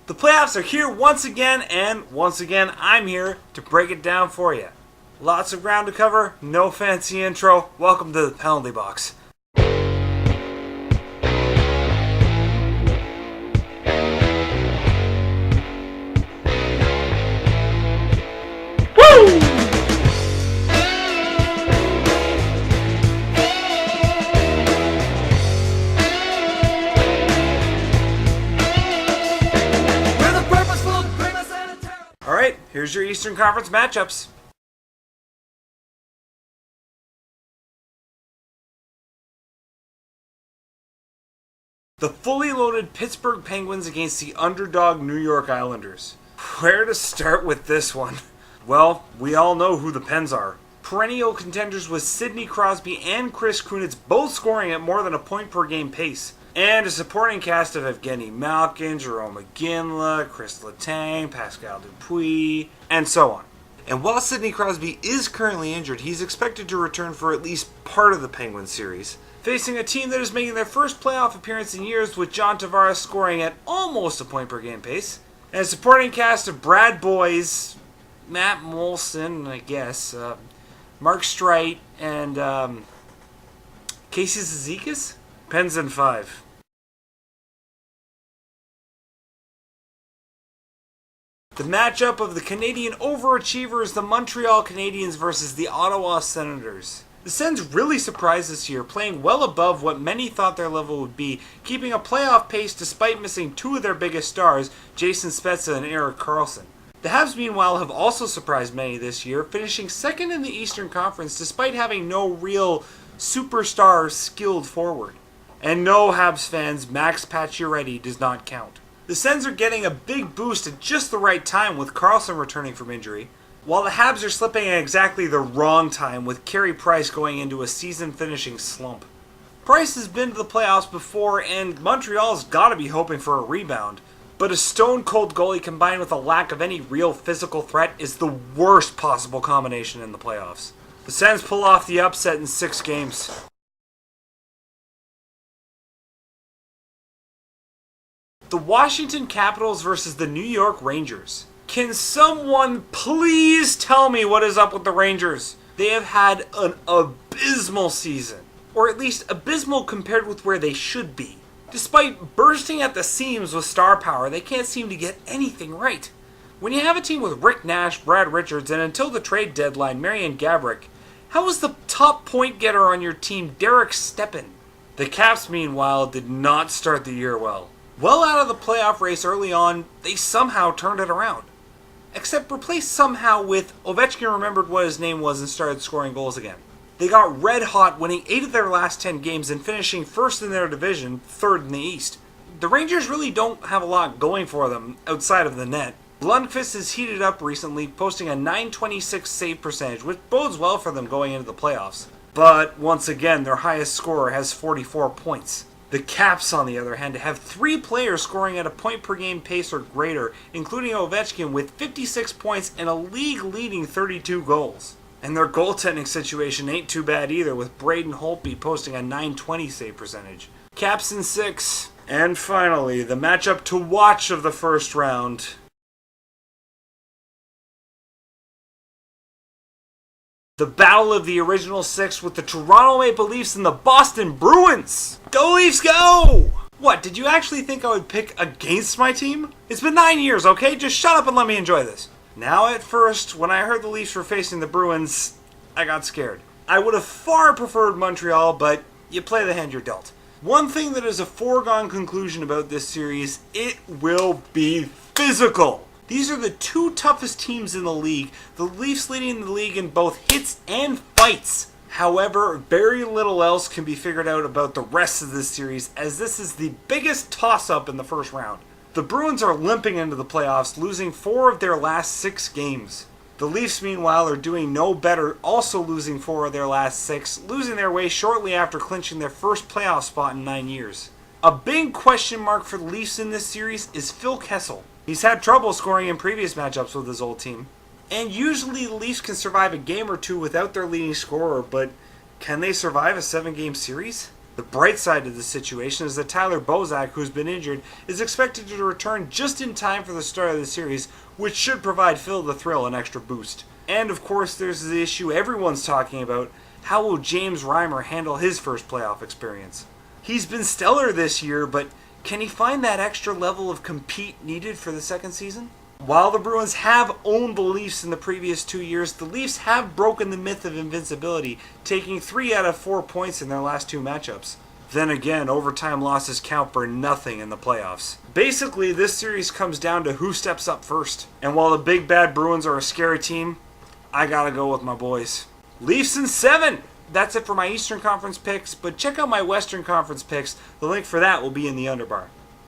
The playoffs are here once again, and once again, I'm here to break it down for you. Lots of ground to cover, no fancy intro. Welcome to the penalty box. Woo! Alright, here's your Eastern Conference matchups. The fully loaded Pittsburgh Penguins against the underdog New York Islanders. Where to start with this one? Well, we all know who the Pens are. Perennial contenders with Sidney Crosby and Chris Kunitz both scoring at more than a point per game pace. And a supporting cast of Evgeny Malkin, Jerome McGinley, Chris Letang, Pascal Dupuis, and so on. And while Sidney Crosby is currently injured, he's expected to return for at least part of the Penguins series, facing a team that is making their first playoff appearance in years with John Tavares scoring at almost a point per game pace, and a supporting cast of Brad Boyes, Matt Molson, I guess, Mark Streit, and Casey Zizekas? Pens in 5. The matchup of the Canadian overachievers, the Montreal Canadiens versus the Ottawa Senators. The Sens really surprised this year, playing well above what many thought their level would be, keeping a playoff pace despite missing two of their biggest stars, Jason Spezza and Erik Karlsson. The Habs, meanwhile, have also surprised many this year, finishing second in the Eastern Conference despite having no real superstar skilled forward. And no, Habs fans, Max Pacioretty does not count. The Sens are getting a big boost at just the right time with Karlsson returning from injury, while the Habs are slipping at exactly the wrong time with Carey Price going into a season-finishing slump. Price has been to the playoffs before, and Montreal's got to be hoping for a rebound, but a stone-cold goalie combined with a lack of any real physical threat is the worst possible combination in the playoffs. The Sens pull off the upset in 6 games. The Washington Capitals versus the New York Rangers. Can someone please tell me what is up with the Rangers? They have had an abysmal season, or at least abysmal compared with where they should be. Despite bursting at the seams with star power, they can't seem to get anything right. When you have a team with Rick Nash, Brad Richards, and until the trade deadline, Marian Gaborik, how was the top point getter on your team Derek Stepan? The Caps, meanwhile, did not start the year well. Well out of the playoff race early on, they somehow turned it around. Except replaced somehow with Ovechkin remembered what his name was and started scoring goals again. They got red hot, winning 8 of their last 10 games and finishing first in their division, third in the East. The Rangers really don't have a lot going for them outside of the net. Lundqvist has heated up recently, posting a .926 save percentage, which bodes well for them going into the playoffs. But once again, their highest scorer has 44 points. The Caps, on the other hand, have 3 players scoring at a point per game pace or greater, including Ovechkin with 56 points and a league-leading 32 goals. And their goaltending situation ain't too bad either, with Braden Holtby posting a .920 save percentage. Caps in 6. And finally, the matchup to watch of the first round. The battle of the original 6 with the Toronto Maple Leafs and the Boston Bruins. Go Leafs, go! What, did you actually think I would pick against my team? It's been 9 years, okay? Just shut up and let me enjoy this. Now at first, when I heard the Leafs were facing the Bruins, I got scared. I would have far preferred Montreal, but you play the hand you're dealt. One thing that is a foregone conclusion about this series, it will be physical. These are the 2 toughest teams in the league, the Leafs leading the league in both hits and fights. However, very little else can be figured out about the rest of this series, as this is the biggest toss-up in the first round. The Bruins are limping into the playoffs, losing 4 of their last 6 games. The Leafs, meanwhile, are doing no better, also losing 4 of their last 6, losing their way shortly after clinching their first playoff spot in 9 years. A big question mark for the Leafs in this series is Phil Kessel. He's had trouble scoring in previous matchups with his old team. And usually the Leafs can survive a game or two without their leading scorer, but can they survive a 7-game series? The bright side of the situation is that Tyler Bozak, who's been injured, is expected to return just in time for the start of the series, which should provide Phil the Thrill an extra boost. And of course, there's the issue everyone's talking about: how will James Reimer handle his first playoff experience? He's been stellar this year, but can he find that extra level of compete needed for the second season? While the Bruins have owned the Leafs in the previous 2 years, the Leafs have broken the myth of invincibility, taking 3 out of 4 points in their last 2 matchups. Then again, overtime losses count for nothing in the playoffs. Basically, this series comes down to who steps up first. And while the big bad Bruins are a scary team, I gotta go with my boys. Leafs in 7! That's it for my Eastern Conference picks, but check out my Western Conference picks. The link for that will be in the underbar.